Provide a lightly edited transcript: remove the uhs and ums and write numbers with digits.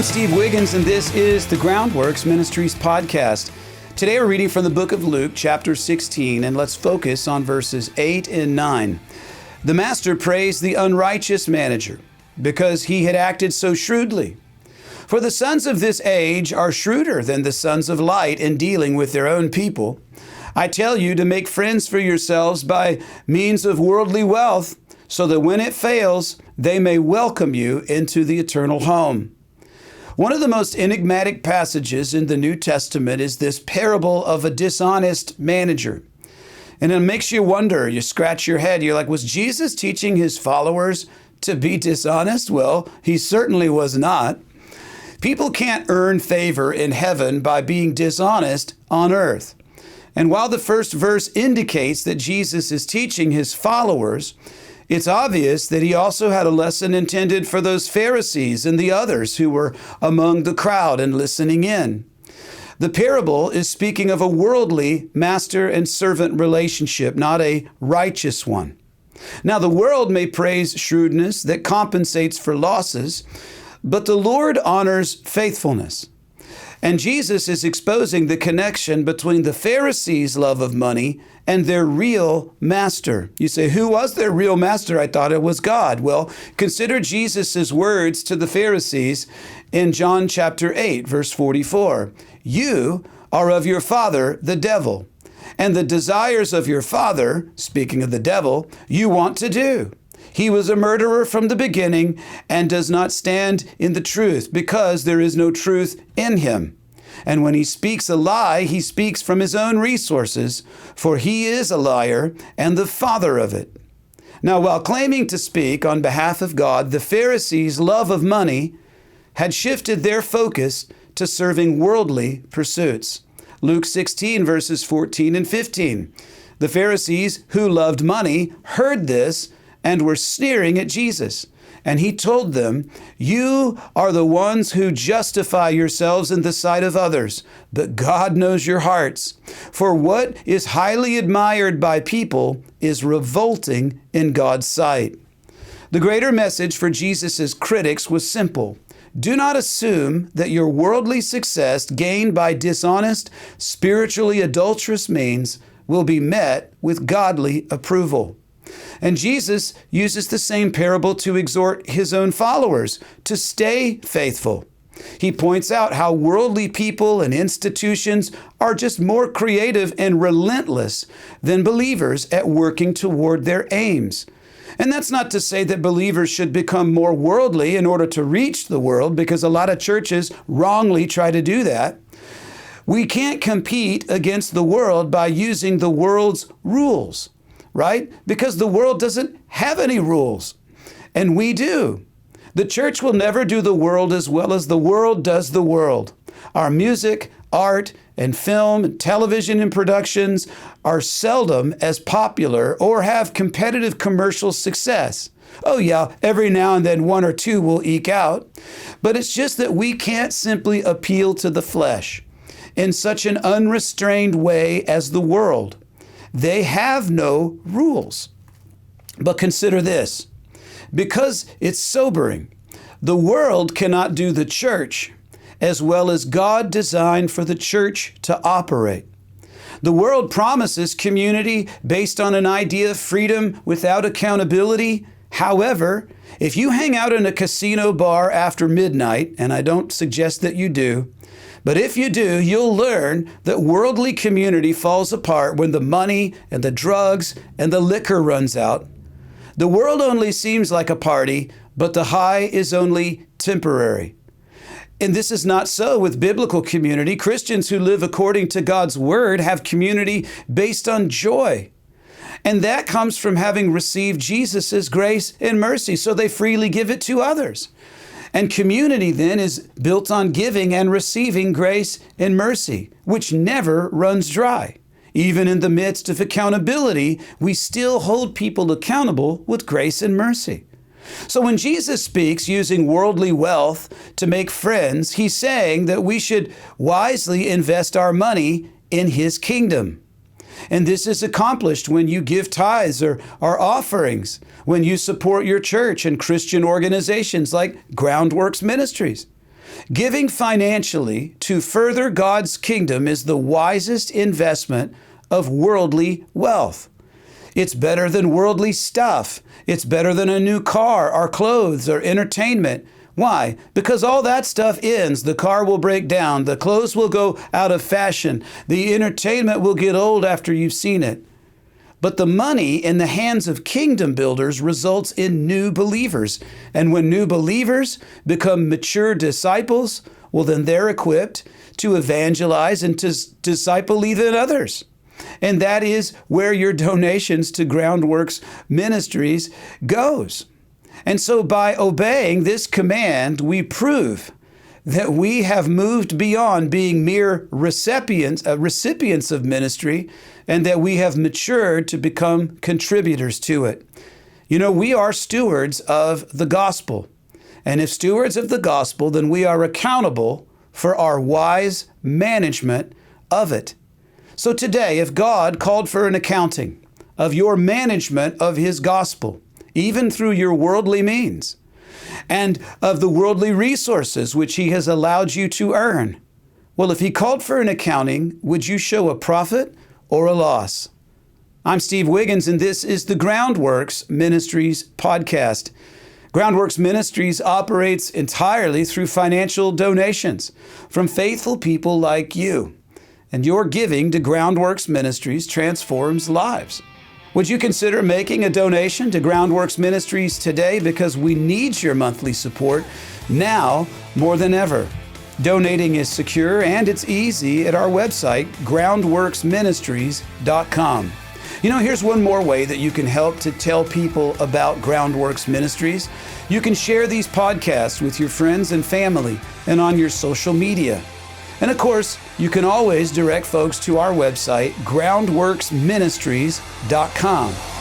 I'm Steve Wiggins, and this is the Groundworks Ministries podcast. Today we're reading from the book of Luke, chapter 16, and let's focus on verses 8 and 9. The master praised the unrighteous manager because he had acted so shrewdly. For the sons of this age are shrewder than the sons of light in dealing with their own people. I tell you to make friends for yourselves by means of worldly wealth, so that when it fails, they may welcome you into the eternal home. One of the most enigmatic passages in the New Testament is this parable of a dishonest manager. And it makes you wonder, you scratch your head, you're like, was Jesus teaching his followers to be dishonest? Well, he certainly was not. People can't earn favor in heaven by being dishonest on earth. And while the first verse indicates that Jesus is teaching his followers, it's obvious that he also had a lesson intended for those Pharisees and the others who were among the crowd and listening in. The parable is speaking of a worldly master and servant relationship, not a righteous one. Now, the world may praise shrewdness that compensates for losses, but the Lord honors faithfulness. And Jesus is exposing the connection between the Pharisees' love of money and their real master. You say, who was their real master? I thought it was God. Well, consider Jesus' words to the Pharisees in John chapter 8, verse 44. You are of your father, the devil, and the desires of your father, speaking of the devil, you want to do. He was a murderer from the beginning and does not stand in the truth because there is no truth in him. And when he speaks a lie, he speaks from his own resources, for he is a liar and the father of it. Now, while claiming to speak on behalf of God, the Pharisees' love of money had shifted their focus to serving worldly pursuits. Luke 16, verses 14 and 15. The Pharisees who loved money heard this and were sneering at Jesus. And he told them, you are the ones who justify yourselves in the sight of others, but God knows your hearts. For what is highly admired by people is revolting in God's sight. The greater message for Jesus' critics was simple. Do not assume that your worldly success gained by dishonest, spiritually adulterous means will be met with godly approval. And Jesus uses the same parable to exhort his own followers to stay faithful. He points out how worldly people and institutions are just more creative and relentless than believers at working toward their aims. And that's not to say that believers should become more worldly in order to reach the world, because a lot of churches wrongly try to do that. We can't compete against the world by using the world's rules. Right? Because the world doesn't have any rules, and we do. The church will never do the world as well as the world does the world. Our music, art, and film, and television and productions are seldom as popular or have competitive commercial success. Oh yeah, every now and then one or two will eke out, but it's just that we can't simply appeal to the flesh in such an unrestrained way as the world. They have no rules. But consider this, because it's sobering, the world cannot do the church as well as God designed for the church to operate. The world promises community based on an idea of freedom without accountability. However, if you hang out in a casino bar after midnight, and I don't suggest that you do, but if you do, you'll learn that worldly community falls apart when the money and the drugs and the liquor runs out. The world only seems like a party, but the high is only temporary. And this is not so with biblical community. Christians who live according to God's word have community based on joy. And that comes from having received Jesus' grace and mercy, so they freely give it to others. And community then is built on giving and receiving grace and mercy, which never runs dry. Even in the midst of accountability, we still hold people accountable with grace and mercy. So when Jesus speaks using worldly wealth to make friends, he's saying that we should wisely invest our money in his kingdom. And this is accomplished when you give tithes or offerings, when you support your church and Christian organizations like Groundworks Ministries. Giving financially to further God's kingdom is the wisest investment of worldly wealth. It's better than worldly stuff. It's better than a new car or clothes or entertainment. Why? Because all that stuff ends. The car will break down. The clothes will go out of fashion. The entertainment will get old after you've seen it. But the money in the hands of kingdom builders results in new believers. And when new believers become mature disciples, well, then they're equipped to evangelize and to disciple even others. And that is where your donations to Groundworks Ministries goes. And so by obeying this command, we prove that we have moved beyond being mere recipients of ministry, and that we have matured to become contributors to it. You know, we are stewards of the gospel. And if stewards of the gospel, then we are accountable for our wise management of it. So today, if God called for an accounting of your management of His gospel, even through your worldly means, and of the worldly resources which He has allowed you to earn, well, if He called for an accounting, would you show a profit or a loss? I'm Steve Wiggins, and this is the Groundworks Ministries podcast. Groundworks Ministries operates entirely through financial donations from faithful people like you. And your giving to Groundworks Ministries transforms lives. Would you consider making a donation to Groundworks Ministries today, because we need your monthly support now more than ever? Donating is secure and it's easy at our website, groundworksministries.com. You know, here's one more way that you can help to tell people about Groundworks Ministries. You can share these podcasts with your friends and family and on your social media. And of course, you can always direct folks to our website, groundworksministries.com.